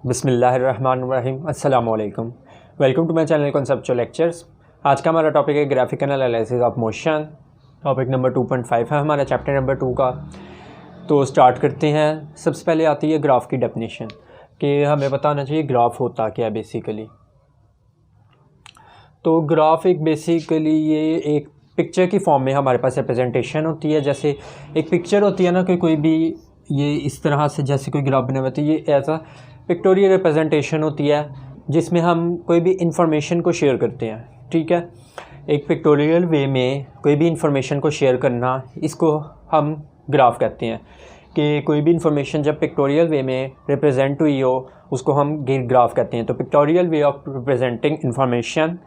बिस्मिल्लाहिर्रहमानिर्रहीम अस्सलामु अलैकुम। Welcome to my channel conceptual lectures. आज का हमारा टॉपिक है graphical analysis of motion. Topic number 2.5 है हमारा चैप्टर नंबर 2 का। तो स्टार्ट करते हैं। सबसे पहले आती है ग्राफ की डेफिनेशन कि हमें बताना चाहिए ग्राफ होता क्या है बेसिकली। तो ग्राफ एक बेसिकली ये एक पिक्चर की फॉर्म में हमारे पास रिप्रेजेंटेशन होती है। जैसे एक पिक्चर होती है ना कि कोई भी ये इस तरह से जैसे कोई ग्राफ बना हुआ है, ये ऐसा पिक्टोरियल रिप्रेजेंटेशन होती है जिसमें हम कोई भी इंफॉर्मेशन को शेयर करते हैं। ठीक है, एक पिक्टोरियल वे में कोई भी इंफॉर्मेशन को शेयर करना, इसको हम ग्राफ कहते हैं। कि कोई भी इंफॉर्मेशन जब पिक्टोरियल वे में रिप्रेजेंट हुई हो उसको हम ग्राफ कहते हैं। तो pictorial way of representing information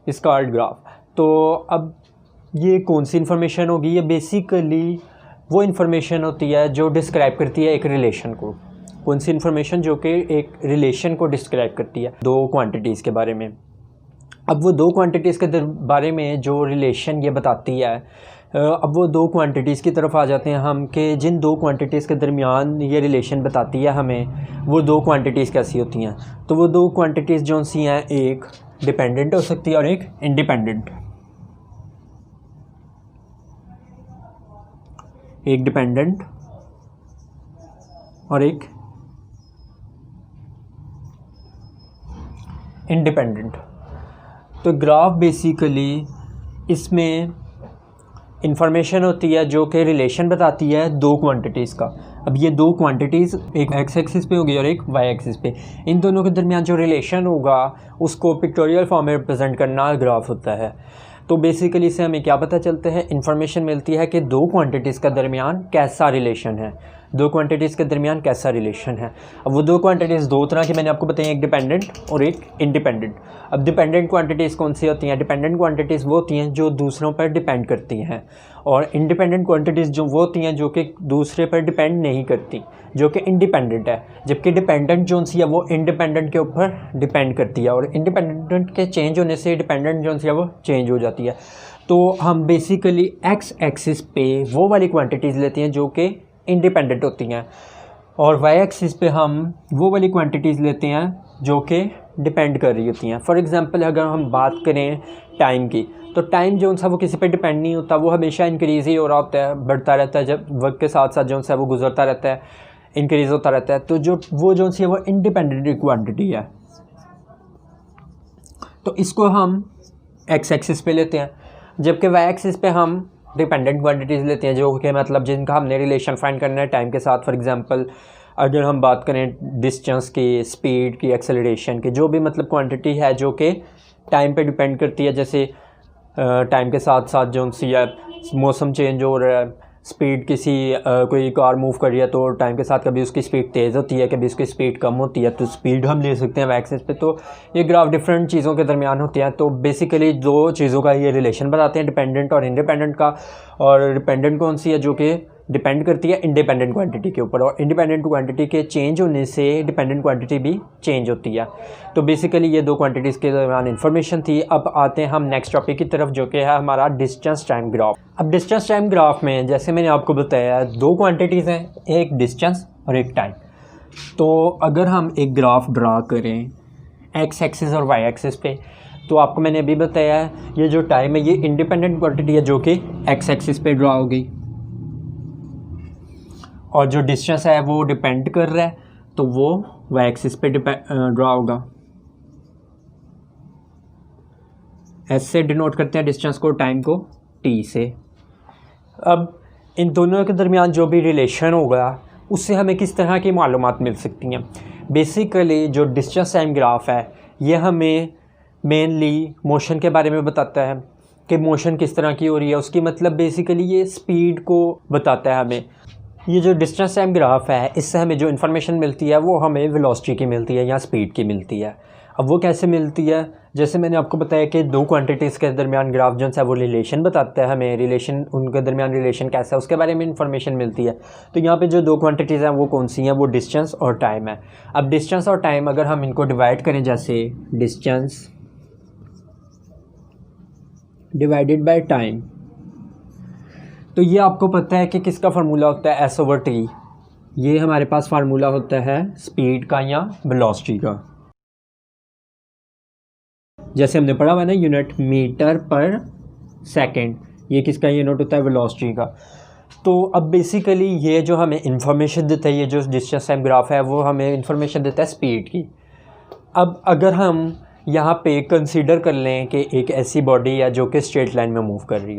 is called graph. तो अब ये कौन सी इंफॉर्मेशन होगी? ये बेसिकली वो इंफॉर्मेशन होती है जो डिस्क्राइब करती है एक रिलेशन को। कौन सी इन्फॉर्मेशन? जो कि एक रिलेशन को डिस्क्राइब करती है दो क्वांटिटीज़ के बारे में। अब वो दो क्वांटिटीज़ के बारे में जो रिलेशन ये बताती है, अब वो दो क्वांटिटीज़ की तरफ आ जाते हैं हम कि जिन दो क्वांटिटीज़ के दरमियान ये रिलेशन बताती है हमें वो दो क्वांटिटीज़ कैसी होती हैं। तो वो दो क्वांटिटीज़ जो सी हैं, एक डिपेंडेंट हो सकती है और एक इंडिपेंडेंट। एक डिपेंडेंट और एक इंडिपेंडेंट। तो ग्राफ बेसिकली इसमें इंफॉर्मेशन होती है जो कि रिलेशन बताती है दो क्वांटिटीज़ का। अब ये दो क्वांटिटीज़ एक एक्स एक्सिस पे होगी और एक वाई एक्सिस पे, इन दोनों के दरमियान जो रिलेशन होगा उसको पिक्टोरियल फॉर्म में रिप्रेजेंट करना ग्राफ होता है। तो बेसिकली इससे हमें क्या पता चलता है? इंफॉर्मेशन मिलती है कि दो क्वांटिटीज़ का दरमियान कैसा रिलेशन है, दो क्वांटिटीज़ के दरमियान कैसा रिलेशन है। अब वो दो क्वांटिटीज़ दो तरह की मैंने आपको बताई, एक डिपेंडेंट और एक इंडिपेंडेंट। अब डिपेंडेंट क्वांटिटीज़ कौन सी होती हैं? डिपेंडेंट क्वांटिटीज़ वो होती हैं जो दूसरों पर डिपेंड करती हैं, और इंडिपेंडेंट क्वांटिटीज़ जो वो होती हैं जो कि दूसरे पर डिपेंड नहीं करती, जो कि इंडिपेंडेंट है। जबकि डिपेंडेंट जो सी है वो इंडिपेंडेंट के ऊपर डिपेंड करती है, और इंडिपेंडेंट के चेंज होने से डिपेंडेंट जो सी है वो चेंज हो जाती है। तो हम बेसिकली एक्स एक्सिस पे वो वाली क्वांटिटीज़ लेते हैं जो कि इंडिपेंडेंट होती हैं, और वाई एक्सिस पे हम वो वाली क्वांटिटीज़ लेते हैं जो कि डिपेंड कर रही होती हैं। फॉर एग्जांपल अगर हम बात करें टाइम की, तो टाइम जो सा वो किसी पे डिपेंड नहीं होता, वो हमेशा इंक्रीज़ ही हो रहा होता है, बढ़ता रहता है। जब वक्त के साथ साथ जो सा वो गुजरता रहता है, इंक्रीज़ होता रहता है। तो जो वो जो सी है वो इंडिपेंडेंट क्वांटिटी है। तो इसको हम एक्स एक्सिस पे लेते हैं, जबकि वाई एक्सिस पे हम डिपेंडेंट क्वांटिटीज़ लेते हैं जो कि मतलब जिनका हमने रिलेशन फाइंड करना है टाइम के साथ। फॉर एग्जांपल अगर हम बात करें डिस्टेंस की, स्पीड की, एक्सेलरेशन की, जो भी मतलब क्वांटिटी है जो कि टाइम पे डिपेंड करती है। जैसे टाइम के साथ साथ जो सी है मौसम चेंज हो रहा है, स्पीड किसी कोई कार मूव कर रही है तो टाइम के साथ कभी उसकी स्पीड तेज़ होती है, कभी उसकी स्पीड कम होती है, तो स्पीड हम ले सकते हैं एक्सिस पे। तो ये ग्राफ डिफरेंट चीज़ों के दरमियान होते हैं। तो बेसिकली दो चीज़ों का ये रिलेशन बताते हैं, डिपेंडेंट और इंडिपेंडेंट का। और डिपेंडेंट कौन सी है? जो कि डिपेंड करती है इंडिपेंडेंट क्वांटिटी के ऊपर, और इंडिपेंडेंट क्वांटिटी के चेंज होने से डिपेंडेंट क्वांटिटी भी चेंज होती है। तो बेसिकली ये दो क्वांटिटीज़ के दरमियान इन्फॉर्मेशन थी। अब आते हैं हम नेक्स्ट टॉपिक की तरफ जो कि है हमारा डिस्टेंस टाइम ग्राफ। अब डिस्टेंस टाइम ग्राफ में जैसे मैंने आपको बताया दो क्वांटिटीज़ हैं, एक डिस्टेंस और एक टाइम। तो अगर हम एक ग्राफ ड्रा करें एक्स एक्सिस और वाई एक्सिस पे, तो आपको मैंने अभी बताया है ये जो टाइम है ये इंडिपेंडेंट क्वांटिटी है जो कि एक्स एक्सिस पे ड्रा होगी, और जो डिस्टेंस है वो डिपेंड कर रहा है तो वो वाई एक्सिस पे ड्रा होगा। एस से डिनोट करते हैं डिस्टेंस को, टाइम को टी से। अब इन दोनों के दरमियान जो भी रिलेशन होगा उससे हमें किस तरह की मालूमात मिल सकती हैं? बेसिकली जो डिस्टेंस टाइम ग्राफ है ये हमें मेनली मोशन के बारे में बताता है कि मोशन किस तरह की हो रही है, उसकी मतलब बेसिकली ये स्पीड को बताता है हमें। ये जो डिस्टेंस टाइम ग्राफ है इससे हमें जो इन्फॉर्मेशन मिलती है वो हमें वेलोसिटी की मिलती है या स्पीड की मिलती है। अब वो कैसे मिलती है? जैसे मैंने आपको बताया कि दो क्वांटिटीज़ के दरमियान ग्राफ जो है वो रिलेशन बताता है हमें, रिलेशन उनके दरमियान रिलेशन कैसा है उसके बारे में इंफॉर्मेशन मिलती है। तो यहाँ पे जो दो क्वांटिटीज़ हैं वो कौन सी हैं? वो डिस्टेंस और टाइम है। अब डिस्टेंस और टाइम अगर हम इनको डिवाइड करें, जैसे डिस्टेंस डिवाइडेड बाय टाइम, तो ये आपको पता है कि किसका फार्मूला होता है? S over T. ये हमारे पास फार्मूला होता है स्पीड का या वेलोसिटी का। जैसे हमने पढ़ा हुआ है ना, यूनिट मीटर पर सेकंड, ये किसका यूनिट होता है? वेलोसिटी का। तो अब बेसिकली ये जो हमें इंफॉर्मेशन देता है, ये जो डिस्टेंस टाइम ग्राफ है, वो हमें इंफॉर्मेशन देता है स्पीड की। अब अगर हम यहाँ पे कंसीडर कर लें कि एक ऐसी बॉडी है जो कि स्ट्रेट लाइन में मूव कर रही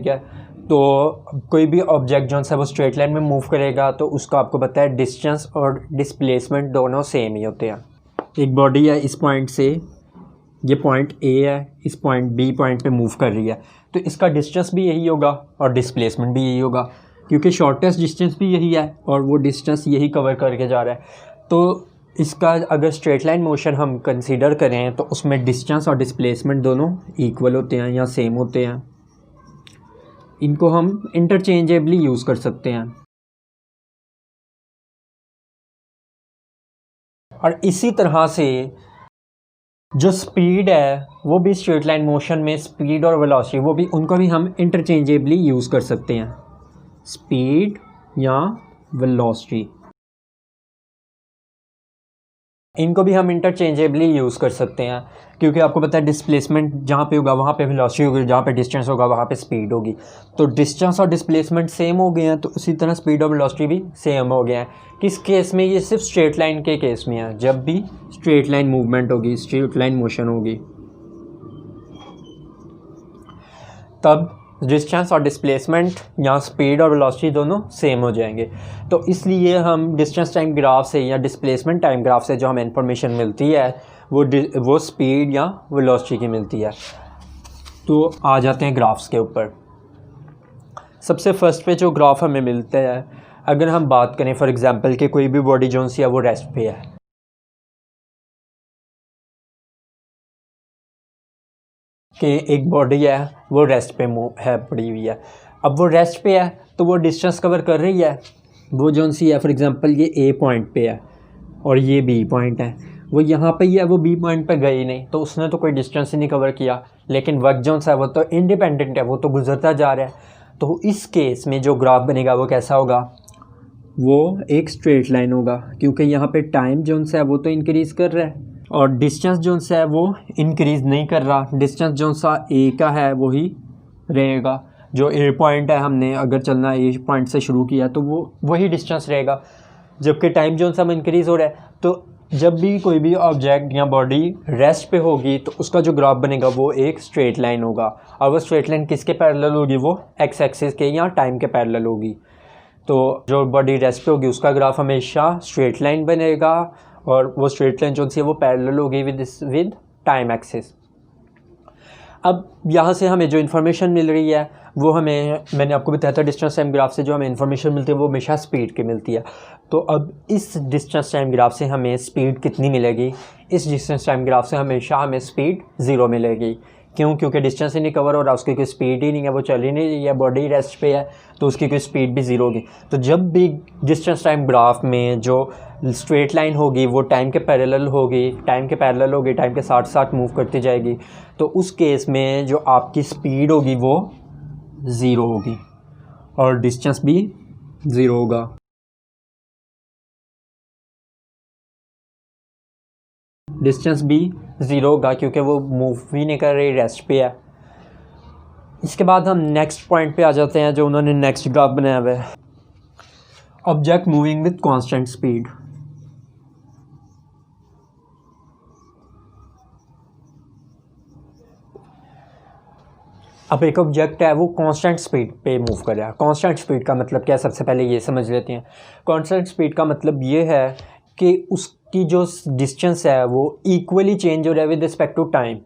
है, तो कोई भी ऑब्जेक्ट जो है वो स्ट्रेट लाइन में मूव करेगा, तो उसका आपको पता है डिस्टेंस और डिस्प्लेसमेंट दोनों सेम ही होते हैं। एक बॉडी है, इस पॉइंट से, ये पॉइंट ए है, इस पॉइंट बी पॉइंट पे मूव कर रही है, तो इसका डिस्टेंस भी यही होगा और डिस्प्लेसमेंट भी यही होगा, क्योंकि शॉर्टेस्ट डिस्टेंस भी यही है और वो डिस्टेंस यही कवर करके जा रहा है। तो इसका अगर स्ट्रेट लाइन मोशन हम कंसीडर करें तो उसमें डिस्टेंस और डिस्प्लेसमेंट दोनों इक्वल होते हैं या सेम होते हैं। इनको हम इंटरचेंजेबली यूज़ कर सकते हैं। और इसी तरह से जो स्पीड है वो भी स्ट्रेट लाइन मोशन में स्पीड और वेलोसिटी, वो भी उनको भी हम इंटरचेंजेबली यूज़ कर सकते हैं, स्पीड या वेलोसिटी, इनको भी हम इंटरचेंजेबली यूज़ कर सकते हैं, क्योंकि आपको पता है डिस्प्लेसमेंट जहाँ पे होगा वहाँ पे वेलोसिटी होगी, जहाँ पे डिस्टेंस होगा वहाँ पे स्पीड होगी। तो डिस्टेंस और डिस्प्लेसमेंट सेम हो गए हैं, तो उसी तरह स्पीड और वेलोसिटी भी सेम हो गए हैं। किस केस में? ये सिर्फ स्ट्रेट लाइन के केस में है। जब भी स्ट्रेट लाइन मूवमेंट होगी, स्ट्रेट लाइन मोशन होगी, तब डिस्टेंस और डिस्प्लेसमेंट या स्पीड और वेलोसिटी दोनों सेम हो जाएंगे। तो इसलिए हम डिस्टेंस टाइम ग्राफ से या डिस्प्लेसमेंट टाइम ग्राफ से जो हमें इंफॉर्मेशन मिलती है वो स्पीड या वेलोसिटी की मिलती है। तो आ जाते हैं ग्राफ्स के ऊपर। सबसे फर्स्ट पे जो ग्राफ हमें मिलता है, अगर हम बात करें फॉर एग्जांपल कि कोई भी बॉडी जो सी है वो रेस्ट पे है, कि एक बॉडी है वो रेस्ट पे है, पड़ी हुई है। अब वो रेस्ट पे है तो वो डिस्टेंस कवर कर रही है, वो जो सी है फॉर एग्जांपल ये ए पॉइंट पे है और ये बी पॉइंट है, वो यहाँ पे ही है, वो बी पॉइंट पे गई नहीं, तो उसने तो कोई डिस्टेंस ही नहीं कवर किया। लेकिन वक्त जो सा है वो तो इंडिपेंडेंट है, वो तो गुजरता जा रहा है। तो इस केस में जो ग्राफ बनेगा वो कैसा होगा? वो एक स्ट्रेट लाइन होगा, क्योंकि यहाँ पे टाइम जो सा है वो तो इंक्रीज़ कर रहा है और डिस्टेंस जो सा है वो इंक्रीज़ नहीं कर रहा। डिस्टेंस जो सा ए का है वही रहेगा, जो ए पॉइंट है, हमने अगर चलना ए पॉइंट से शुरू किया तो वो वही डिस्टेंस रहेगा, जबकि टाइम जो सा इंक्रीज़ हो रहा है। तो जब भी कोई भी ऑब्जेक्ट या बॉडी रेस्ट पे होगी तो उसका जो ग्राफ बनेगा वो एक स्ट्रेट लाइन होगा, और वो स्ट्रेट लाइन किसके पैरेलल होगी? वो एक्स एक्सिस के या टाइम के पैरेलल होगी। तो जो बॉडी रेस्ट पे होगी उसका ग्राफ हमेशा स्ट्रेट लाइन बनेगा, और वो स्ट्रेट लाइन जो सी है वो पैरेलल होगी विद टाइम एक्सिस। अब यहाँ से हमें जो इन्फॉर्मेशन मिल रही है वो हमें, मैंने आपको बताया था डिस्टेंस टाइम ग्राफ से जो हमें इन्फॉर्मेशन मिलती है वो हमेशा स्पीड की मिलती है। तो अब इस डिस्टेंस टाइम ग्राफ से हमें स्पीड कितनी मिलेगी? इस डिस्टेंस टाइम ग्राफ से हमेशा हमें स्पीड 0 मिलेगी। क्यों? क्योंकि डिस्टेंस ही नहीं कवर हो रहा, उसकी कोई स्पीड ही नहीं है, वो चल ही नहीं रही है, बॉडी रेस्ट पे है, तो उसकी कोई स्पीड भी 0 होगी। तो जब भी डिस्टेंस टाइम ग्राफ में जो स्ट्रेट लाइन होगी वो टाइम के पैरेलल होगी, टाइम के साथ साथ मूव करती जाएगी, तो उस केस में जो आपकी स्पीड होगी वो 0 होगी और डिस्टेंस भी 0 होगा। डिस्टेंस भी 0 होगा क्योंकि वो मूव भी नहीं कर रही, रेस्ट पे है। इसके बाद हम नेक्स्ट पॉइंट पे आ जाते हैं जो उन्होंने नेक्स्ट ग्राफ बनाया हुआ है, object moving with constant speed. अब एक ऑब्जेक्ट है वो कांस्टेंट स्पीड पे मूव कर रहा है। कांस्टेंट स्पीड का मतलब क्या है, सबसे पहले ये समझ लेते हैं। कांस्टेंट स्पीड का मतलब ये है कि उसकी जो डिस्टेंस है वो इक्वली चेंज हो रहा है with respect to time,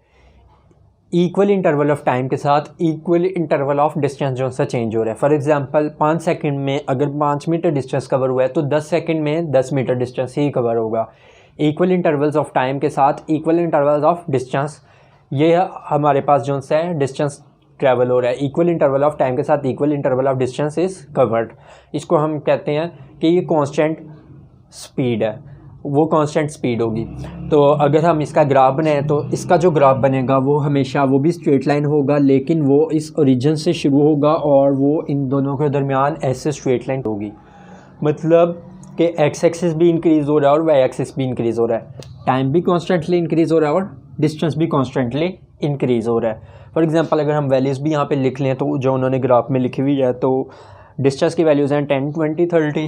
equal interval of time के साथ इक्वल इंटरवल ऑफ डिस्टेंस जो सा चेंज हो रहा है। फॉर एग्जांपल 5 सेकंड में अगर 5 मीटर डिस्टेंस कवर हुआ है तो 10 सेकंड में 10 मीटर डिस्टेंस ही कवर होगा। इक्वल इंटरवल्स ऑफ टाइम के साथ इक्वल इंटरवल्स ऑफ डिस्टेंस, ये हमारे पास जो सा है डिस्टेंस ट्रैवल हो रहा है। इक्वल इंटरवल ऑफ टाइम के साथ equal interval of distance is covered. इसको हम कहते हैं कि ये कांस्टेंट स्पीड है, वो कांस्टेंट स्पीड होगी। तो अगर हम इसका ग्राफ बनाएं तो इसका जो ग्राफ बनेगा वो हमेशा वो भी स्ट्रेट लाइन होगा, लेकिन वो इस ओरिजिन से शुरू होगा और वो इन दोनों के दरमियान ऐसे स्ट्रेट लाइन होगी। मतलब कि एक्स एक्सिस भी इंक्रीज़ हो रहा है और वाई एक्सिस भी इंक्रीज़ हो रहा है, टाइम भी कॉन्स्टेंटली इंक्रीज़ हो रहा है और डिस्टेंस भी कॉन्स्टेंटली इंक्रीज़ हो रहा है। फॉर एग्जांपल अगर हम वैल्यूज़ भी यहाँ पे लिख लें तो जो उन्होंने ग्राफ में लिखी हुई है, तो डिस्टेंस की वैल्यूज़ हैं 10 20 30,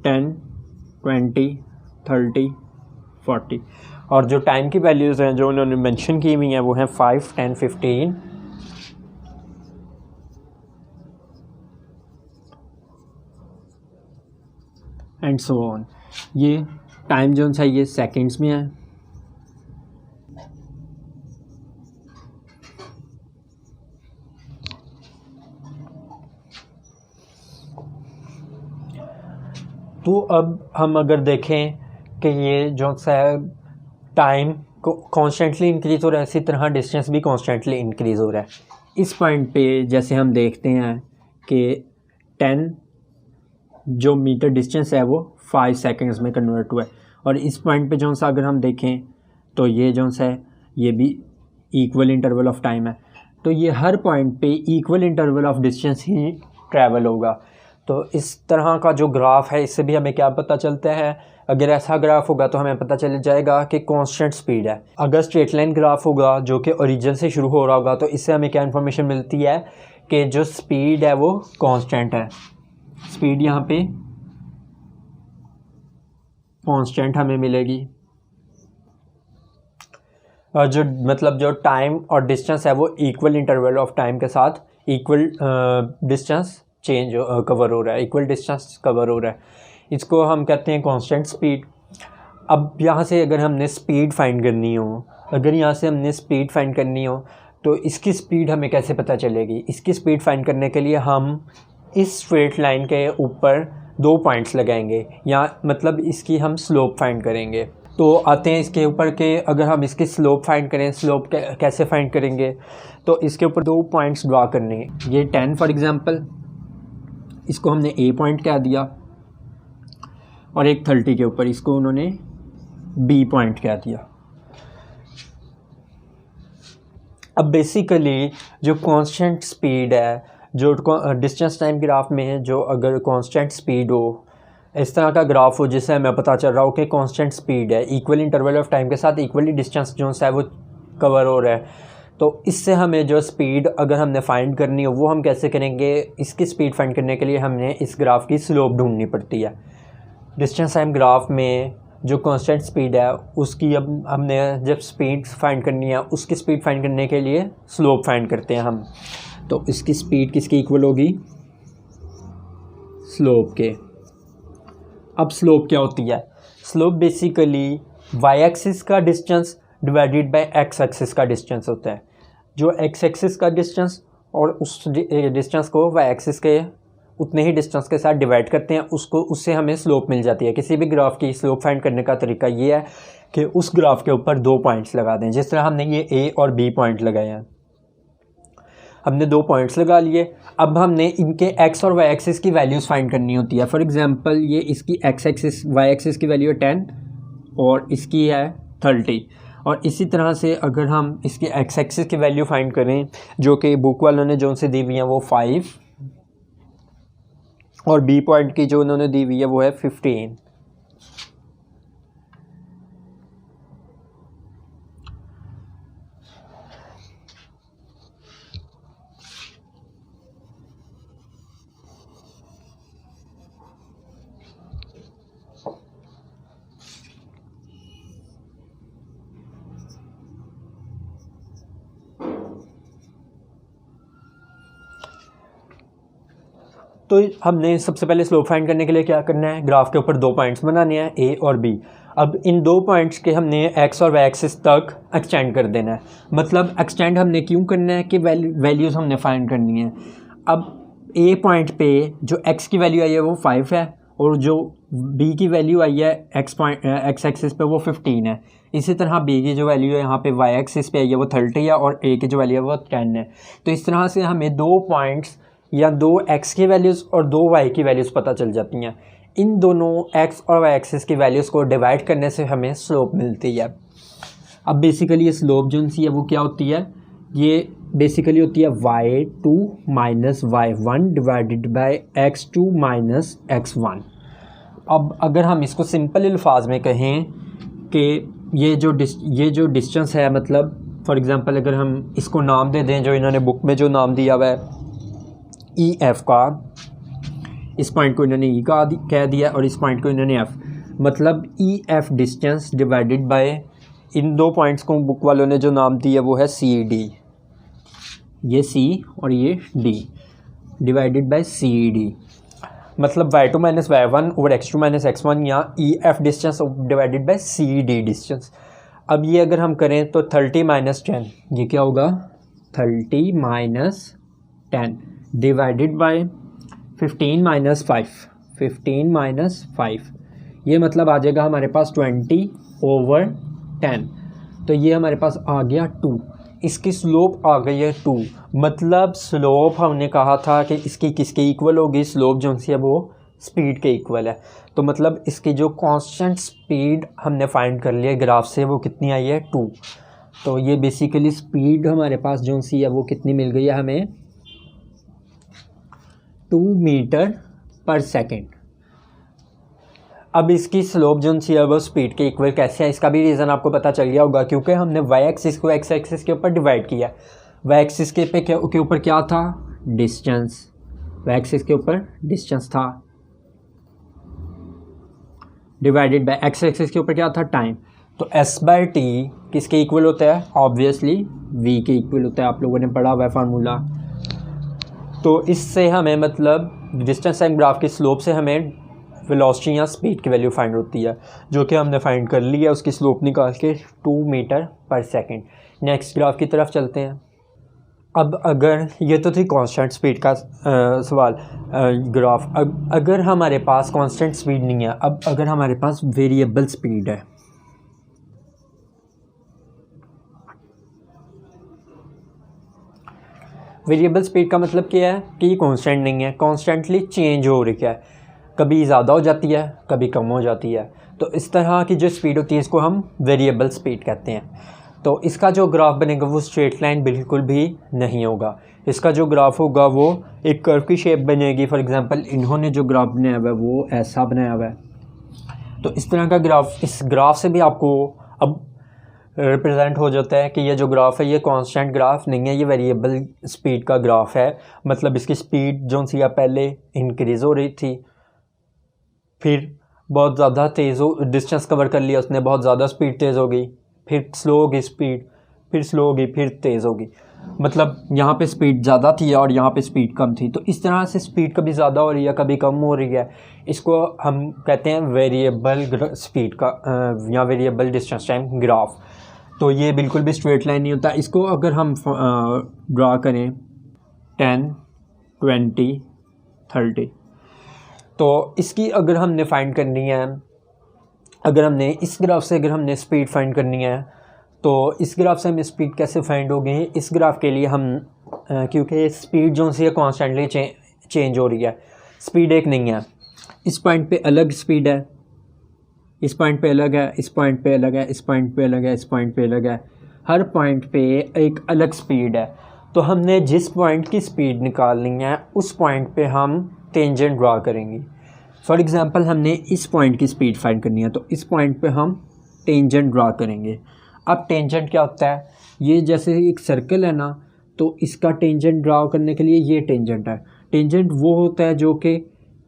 10 20 30 40, और जो टाइम की वैल्यूज़ हैं जो उन्होंने मेंशन की हुई हैं वो हैं 5 10 15 एंड सो ऑन। ये टाइम जोन है ये सेकंड्स में है। तो अब हम अगर देखें कि ये जो सा टाइम को कॉन्स्टेंटली इंक्रीज़ हो रहा है, इसी तरह डिस्टेंस भी कॉन्स्टेंटली इंक्रीज़ हो रहा है। इस पॉइंट पे जैसे हम देखते हैं कि 10 जो मीटर डिस्टेंस है वो 5 सेकंड्स में कन्वर्ट हुआ है, और इस पॉइंट पे जो सा अगर हम देखें तो ये जो सा है ये भी इक्वल इंटरवल ऑफ टाइम है। तो ये हर पॉइंट पे equal interval of distance he travel होगा। तो इस तरह का जो ग्राफ है इससे भी हमें क्या पता चलता है, अगर ऐसा ग्राफ होगा तो हमें पता चल जाएगा कि कांस्टेंट स्पीड है। अगर स्ट्रेट लाइन ग्राफ होगा जो कि ओरिजिन से शुरू हो रहा होगा तो इससे हमें क्या इन्फॉर्मेशन मिलती है कि जो स्पीड है वो कांस्टेंट है, स्पीड यहाँ पे कांस्टेंट हमें मिलेगी, और जो मतलब जो टाइम और डिस्टेंस है वो इक्वल इंटरवल ऑफ टाइम के साथ इक्वल डिस्टेंस चेंज कवर हो रहा है, इक्वल डिस्टेंस कवर हो रहा है। इसको हम कहते हैं कांस्टेंट स्पीड। अब यहाँ से अगर हमने स्पीड फाइंड करनी हो, तो इसकी स्पीड हमें कैसे पता चलेगी? इसकी स्पीड फाइंड करने के लिए हम इस स्ट्रेट लाइन के ऊपर 2 पॉइंट्स लगाएंगे, या मतलब इसकी हम स्लोप फाइंड करेंगे। तो आते हैं इसके ऊपर कि अगर हम इसकी स्लोप फाइंड करें, स्लोप कैसे फाइंड करेंगे? तो इसके ऊपर 2 पॉइंट्स ड्रा करने हैं। ये 10 फॉर एग्जांपल, इसको हमने ए पॉइंट कह दिया, और एक 30 के ऊपर इसको उन्होंने बी पॉइंट कह दिया। अब बेसिकली जो कांस्टेंट स्पीड है, जो डिस्टेंस टाइम ग्राफ में है, जो अगर कांस्टेंट स्पीड हो, इस तरह का ग्राफ हो जिससे हमें पता चल रहा हो कि कांस्टेंट स्पीड है, इक्वल इंटरवल ऑफ टाइम के साथ इक्वली डिस्टेंस जो है वो कवर हो रहा है, तो इससे हमें जो स्पीड अगर हमने फाइंड करनी हो वो हम कैसे करेंगे? इसकी स्पीड फाइंड करने के लिए हमने इस ग्राफ की स्लोप ढूंढनी पड़ती है। डिस्टेंस टाइम ग्राफ में जो कांस्टेंट स्पीड है उसकी अब हमने जब स्पीड फाइंड करनी है, उसकी स्पीड फाइंड करने के लिए स्लोप फाइंड करते हैं हम। तो इसकी स्पीड किसकी इक्वल होगी? स्लोप के। अब स्लोप क्या होती है? स्लोप बेसिकली वाई एक्सिस का distance divided by x axis का डिस्टेंस होता है। जो एक्स एक्सिस का डिस्टेंस और उस डिस्टेंस को वाई एक्सिस के उतने ही डिस्टेंस के साथ डिवाइड करते हैं, उससे हमें स्लोप मिल जाती है। किसी भी ग्राफ की स्लोप फाइंड करने का तरीका ये है कि उस ग्राफ के ऊपर 2 पॉइंट्स लगा दें। जिस तरह हमने ये ए और बी पॉइंट लगाए हैं, हमने 2 पॉइंट्स लगा लिए। अब हमने इनके एक्स और वाई एक्सिस की वैल्यूज़ फाइंड करनी होती है। फॉर एग्जांपल ये इसकी एक्स एक्सिस वाई एक्सिस की वैल्यू है 10 और इसकी है 30, और इसी तरह से अगर हम इसकी एक्स एक्सिस की वैल्यू फाइंड करें जो कि बुक वालों ने जो उनसे दी हुई हैं वो 5, और बी पॉइंट की जो उन्होंने दी हुई है वो है 15। तो हमने सबसे पहले स्लोप फाइंड करने के लिए क्या करना है? ग्राफ के ऊपर 2 पॉइंट्स बनाने हैं, ए और बी। अब इन 2 पॉइंट्स के हमने एक्स और वाई एक्सिस तक एक्सटेंड कर देना है। मतलब एक्सटेंड हमने क्यों करना है कि वैल्यूज़ हमने फाइंड करनी है। अब ए पॉइंट पे जो एक्स की वैल्यू आई है वो 5 है, और जो बी की वैल्यू आई है एक्स एक्सिस पे वो 15 है। इसी तरह बी की जो वैल्यू है यहाँ पे वाई एक्सिस पे आई है वो 30 है, और ए की जो वैल्यू है वो 10 है। तो इस तरह से हमें 2 पॉइंट्स या 2 एक्स की वैल्यूज़ और 2 वाई की वैल्यूज़ पता चल जाती हैं। इन दोनों एक्स और वाई एक्सिस की वैल्यूज़ को डिवाइड करने से हमें स्लोप मिलती है। अब बेसिकली ये स्लोप जो सी है वो क्या होती है? ये बेसिकली होती है y2 minus y1 divided by x2 minus x1। अब अगर हम इसको सिंपल अल्फाज में कहें कि ये जो डिस्टेंस है, मतलब फॉर एग्ज़ाम्पल अगर हम इसको नाम दे दें जो इन्होंने बुक में जो नाम दिया हुआ है EF का, इस पॉइंट को इन्होंने E का कह दिया और इस पॉइंट को इन्होंने F, मतलब EF डिस्टेंस डिवाइडेड बाय इन दो पॉइंट्स को बुक वालों ने जो नाम दिया वो है CD, ये C और ये D डिवाइडेड बाय CD, मतलब y2 minus y1 over x2 minus x1 या EF distance divided by CD distance. अब ये अगर हम करें तो 30 माइनस 10, ये क्या होगा 30 minus 10 divided by 15 minus 5, 15 minus 5, ये मतलब आ जाएगा हमारे पास 20 ओवर 10। तो ये हमारे पास आ गया 2, इसकी स्लोप आ गई है 2, मतलब स्लोप हमने कहा था कि इसकी किसके इक्वल होगी, स्लोप जो सी है वो स्पीड के इक्वल है। तो मतलब इसकी जो कांस्टेंट स्पीड हमने फाइंड कर लिया ग्राफ से वो कितनी आई है 2। तो ये बेसिकली स्पीड हमारे पास जो सी है वो कितनी मिल गई है हमें 2 मीटर पर सेकेंड। अब इसकी स्लोप जो सी है वो स्पीड के इक्वल कैसे है, इसका भी रीज़न आपको पता चल गया होगा, क्योंकि हमने वाई एक्सिस को एक्स एक्सिस के ऊपर डिवाइड किया। वाई एक्सिस के ऊपर क्या था डिस्टेंस, वाई एक्सिस के ऊपर डिस्टेंस था, डिवाइडेड बाय एक्स एक्सिस के ऊपर क्या था टाइम। तो S/T किसके इक्वल होता है, ऑब्वियसली V के इक्वल होता है, आप लोगों ने पढ़ा हुआ है फार्मूला। तो इससे हमें मतलब डिस्टेंस एंड ग्राफ की स्लोप से हमें वेलोसिटी या स्पीड की वैल्यू फाइंड होती है, जो कि हमने फाइंड कर ली है, उसकी स्लोप निकाल के 2 मीटर पर सेकेंड। नेक्स्ट ग्राफ की तरफ चलते हैं। अब अगर ये तो थी कांस्टेंट स्पीड का सवाल ग्राफ, अगर हमारे पास कांस्टेंट स्पीड नहीं है, अब अगर हमारे पास वेरिएबल स्पीड है, वेरिएबल स्पीड का मतलब क्या है कि ये कांस्टेंट नहीं है, कॉन्स्टेंटली चेंज हो रही है, कभी ज़्यादा हो जाती है कभी कम हो जाती है। तो इस तरह की जो स्पीड होती है इसको हम वेरिएबल स्पीड कहते हैं। तो इसका जो ग्राफ बनेगा वो स्ट्रेट लाइन बिल्कुल भी नहीं होगा, इसका जो ग्राफ होगा वो एक कर्व की शेप बनेगी। फॉर एग्जांपल इन्होंने जो ग्राफ बनाया हुआ है वो ऐसा बनाया हुआ है, तो इस तरह का ग्राफ, इस ग्राफ से भी आपको अब रिप्रेजेंट हो जाता है कि ये जो ग्राफ है ये कांस्टेंट ग्राफ नहीं है, ये वेरिएबल स्पीड का ग्राफ है। मतलब इसकी स्पीड जो सी पहले इंक्रीज़ हो रही थी, फिर बहुत ज़्यादा तेज़ हो, डिस्टेंस कवर कर लिया उसने, बहुत ज़्यादा स्पीड तेज़ हो गई, फिर स्लो होगी स्पीड, फिर स्लो होगी, फिर तेज़ होगी। मतलब यहाँ पे स्पीड ज़्यादा थी और यहाँ पे स्पीड कम थी। तो इस तरह से स्पीड कभी ज़्यादा हो रही है कभी कम हो रही है, इसको हम कहते हैं वेरिएबल स्पीड का या वेरिएबल डिस्टेंस टाइम ग्राफ। तो ये बिल्कुल भी स्ट्रेट लाइन नहीं होता। इसको अगर हम ड्रा करें 10, 20, 30, तो इसकी अगर हमने फाइंड करनी है, अगर हमने इस ग्राफ से अगर हमने स्पीड फाइंड करनी है, तो इस ग्राफ से हमें स्पीड कैसे फाइंड होगी। इस ग्राफ के लिए हम क्योंकि स्पीड जो सी है कॉन्स्टेंटली चेंज हो रही है, स्पीड एक नहीं है, इस पॉइंट पे अलग स्पीड है, इस पॉइंट पे अलग है, इस पॉइंट पे अलग है, इस पॉइंट पे अलग है, इस पॉइंट पे अलग है, हर पॉइंट पे एक अलग स्पीड है। तो हमने जिस पॉइंट की स्पीड निकालनी है उस पॉइंट पे हम टेंजेंट ड्रा करेंगे। फॉर एग्जांपल हमने इस पॉइंट की स्पीड फाइंड करनी है, तो इस पॉइंट पे हम टेंजेंट ड्रा करेंगे। अब टेंजेंट क्या होता है, ये जैसे एक सर्कल है ना, तो इसका टेंजेंट ड्रा करने के लिए ये टेंजेंट है। टेंजेंट वो होता है जो कि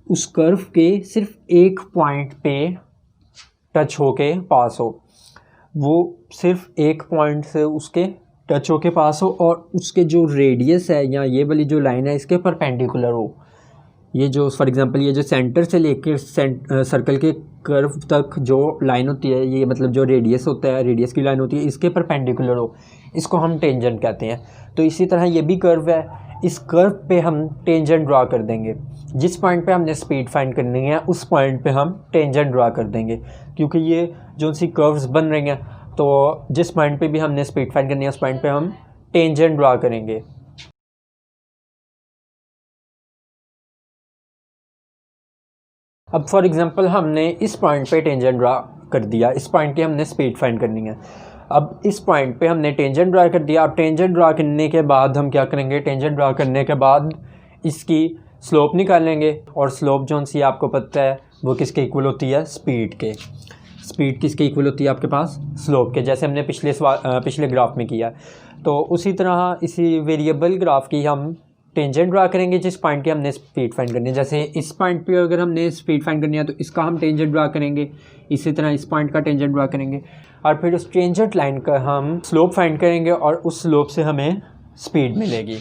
उस कर्व के सिर्फ एक पॉइंट पे टच होके पास हो, वो सिर्फ एक पॉइंट से उसके टच होके पास हो और उसके जो रेडियस है या ये वाली जो लाइन है इसके परपेंडिकुलर हो। ये जो फॉर एग्जांपल ये जो सेंटर से लेकर सर्कल के कर्व तक जो लाइन होती है, ये मतलब जो रेडियस होता है, रेडियस की लाइन होती है, इसके परपेंडिकुलर हो, इसको हम टेंजेंट कहते हैं। तो इसी तरह ये भी कर्व है, इस कर्व पे हम टेंजेंट ड्रा कर देंगे। जिस पॉइंट पे हमने स्पीड फाइंड करनी है उस पॉइंट पे हम टेंजेंट ड्रा कर देंगे, क्योंकि ये जो सी कर्व्स बन रही हैं, तो जिस पॉइंट पे भी हमने स्पीड फाइंड करनी है उस पॉइंट पे हम टेंजेंट ड्रा करेंगे। अब फॉर एग्जांपल हमने इस पॉइंट पे टेंजेंट ड्रा कर दिया, इस पॉइंट की हमने स्पीड फाइंड करनी है। अब इस पॉइंट पे हमने टेंजेंट ड्रा कर दिया। अब टेंजेंट ड्रा करने के बाद हम क्या करेंगे, टेंजेंट ड्रा करने के बाद इसकी स्लोप निकालेंगे, और स्लोप जो सी आपको पता है वो किसके इक्वल होती है, स्पीड के। स्पीड किसके इक्वल होती है आपके पास, स्लोप के, जैसे हमने पिछले ग्राफ में किया। तो उसी तरह इसी वेरिएबल ग्राफ की हम टेंजेंट ड्रा करेंगे जिस पॉइंट की हमने स्पीड फाइंड करनी है। जैसे इस पॉइंट पे अगर हमने स्पीड फाइंड करनी है तो इसका हम टेंजेंट ड्रा करेंगे, इसी तरह इस पॉइंट का टेंजेंट ड्रा करेंगे, और फिर उस टेंजेंट लाइन का हम स्लोप फाइंड करेंगे और उस स्लोप से हमें स्पीड मिलेगी।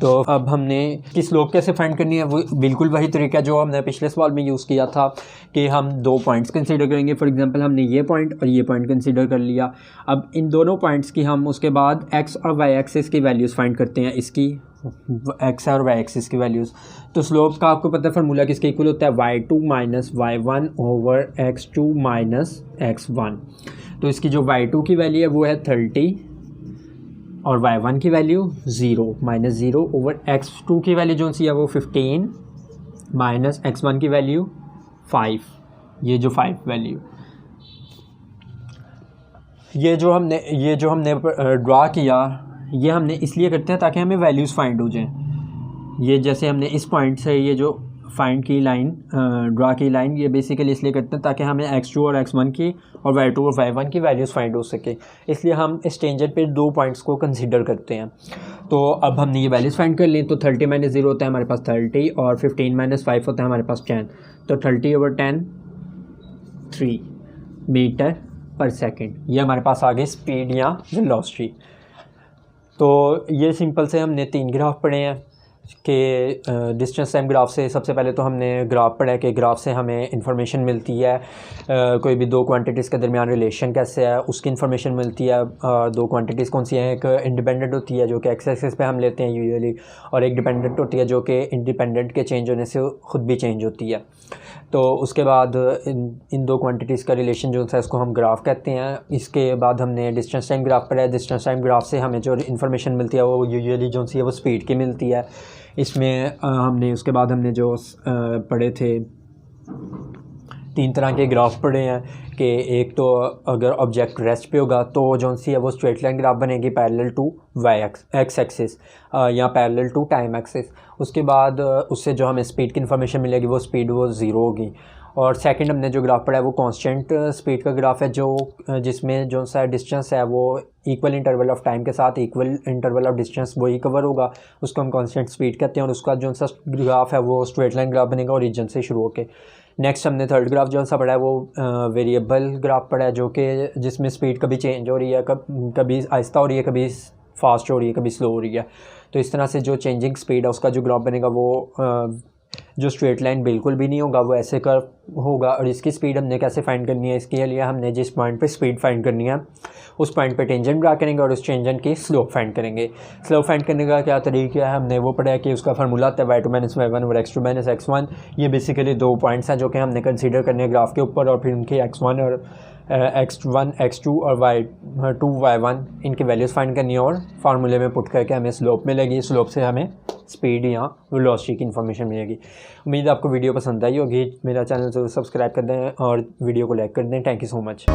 तो अब हमने कि स्लोप कैसे फाइंड करनी है, वो बिल्कुल वही तरीका जो हमने पिछले सवाल में यूज़ किया था कि हम दो पॉइंट्स कंसीडर करेंगे। फॉर एग्जांपल हमने ये पॉइंट और ये पॉइंट कंसीडर कर लिया। अब इन दोनों पॉइंट्स की हम उसके बाद एक्स और वाई एक्सिस की वैल्यूज़ फाइंड करते हैं, इसकी एक्स और वाई एक्सिस की वैल्यूज़। तो स्लोप का आपको पता है फार्मूला किसके इक्वल होता है, y2 minus y1 over x2 minus x1। तो इसकी जो y2 की वैल्यू है वो है 30 और y1 की वैल्यू 0 माइनस 0 ओवर x2 की वैल्यू जो सी है वो 15 माइनस x1 की वैल्यू 5। ये जो 5 वैल्यू, ये जो हमने ड्रा किया, ये हमने इसलिए करते हैं ताकि हमें वैल्यूज़ फाइंड हो जाएं। ये जैसे हमने इस पॉइंट से ये जो फाइंड की लाइन ड्रा की लाइन, ये बेसिकली इसलिए करते हैं ताकि हमें x2 और x1 की और y2 और y1 की वैल्यूज़ फाइंड हो सके। इसलिए हम इस टेंजेंट पे दो पॉइंट्स को कंसीडर करते हैं। तो अब हमने ये वैल्यूज़ फाइंड कर ली। तो 30 माइनस 0 होता है हमारे पास 30 और 15 माइनस 5 होता है हमारे पास 10। तो 30 ओवर 10 3 मीटर पर सेकेंड, ये हमारे पास आ गई स्पीड या वेलोसिटी। तो ये सिंपल से हमने 3 ग्राफ पढ़े हैं कि डिस्टेंस टाइम ग्राफ से सबसे पहले तो हमने ग्राफ पढ़ा है कि ग्राफ से हमें इंफॉर्मेशन मिलती है, कोई भी दो क्वांटिटीज़ के दरमियान रिलेशन कैसे है उसकी इंफॉर्मेशन मिलती है। दो क्वांटिटीज़ कौन सी हैं, एक इंडिपेंडेंट होती है जो कि एक्स एक्सिस पे हम लेते हैं यूजुअली, और एक डिपेंडेंट होती है जो कि इंडिपेंडेंट के चेंज होने से ख़ुद भी चेंज होती है। तो उसके बाद इन दो क्वांटिटीज़ का रिलेशन जो है उसको हम ग्राफ कहते हैं। इसके बाद हमने डिस्टेंस टाइम ग्राफ पढ़ा है। डिस्टेंस टाइम ग्राफ से हमें जो इन्फॉर्मेशन मिलती है वो यूजुअली जो सी है वो स्पीड की मिलती है। इसमें हमने उसके बाद हमने जो पढ़े थे 3 तरह के ग्राफ पढ़े हैं कि एक तो अगर ऑब्जेक्ट रेस्ट पे होगा तो जो सी है वो स्ट्रेट लाइन ग्राफ बनेगी पैरेलल टू एक्स एक्सिस या पैरेलल टू टाइम एक्सिस। उसके बाद उससे जो हमें स्पीड की इन्फॉर्मेशन मिलेगी वो स्पीड वो 0 होगी। और सेकंड हमने जो ग्राफ पढ़ा है वो कांस्टेंट स्पीड का ग्राफ है, जो जिसमें जो सा डिस्टेंस है वो इक्वल इंटरवल ऑफ टाइम के साथ इक्वल इंटरवल ऑफ डिस्टेंस वही कवर होगा, उसको हम कांस्टेंट स्पीड कहते हैं। और उसका जो सा ग्राफ है वो स्ट्रेट लाइन ग्राफ बनेगा ओरिजिन से शुरू होकर। नेक्स्ट हमने थर्ड ग्राफ जो सा पढ़ा है वो वेरिएबल ग्राफ पढ़ा है, जो कि जिसमें स्पीड कभी चेंज हो रही है, कभी आहिस्ता हो रही है, कभी फास्ट हो रही है, कभी स्लो हो रही है। तो इस तरह से जो चेंजिंग स्पीड है उसका जो ग्राफ बनेगा वो जो स्ट्रेट लाइन बिल्कुल भी नहीं होगा वो ऐसे कर्व होगा। और इसकी स्पीड हमने कैसे फाइंड करनी है, इसके लिए हमने जिस पॉइंट पे स्पीड फाइंड करनी है उस पॉइंट पे टेंजेंट ड्रा करेंगे और उस टेंजेंट की स्लोप फाइंड करेंगे। स्लोप फाइंड करने का क्या तरीका है, हमने वो पढ़ा है कि उसका फार्मूला आता है y2 माइनस y1 और x2 माइनस x1। ये बेसिकली दो पॉइंट्स हैं जो कि हमने कंसीडर करने हैं ग्राफ के ऊपर, और फिर उनके x1 और x1 x2 और y2 y1 इनकी वैल्यूज़ फाइंड करनी है और फार्मूले में पुट करके हमें स्लोप मिलेगी। स्लोप से हमें स्पीड या वेलोसिटी की इन्फॉर्मेशन मिलेगी। उम्मीद है आपको वीडियो पसंद आई होगी। मेरा चैनल ज़रूर सब्सक्राइब कर दें और वीडियो को लाइक कर दें। Thank you so much.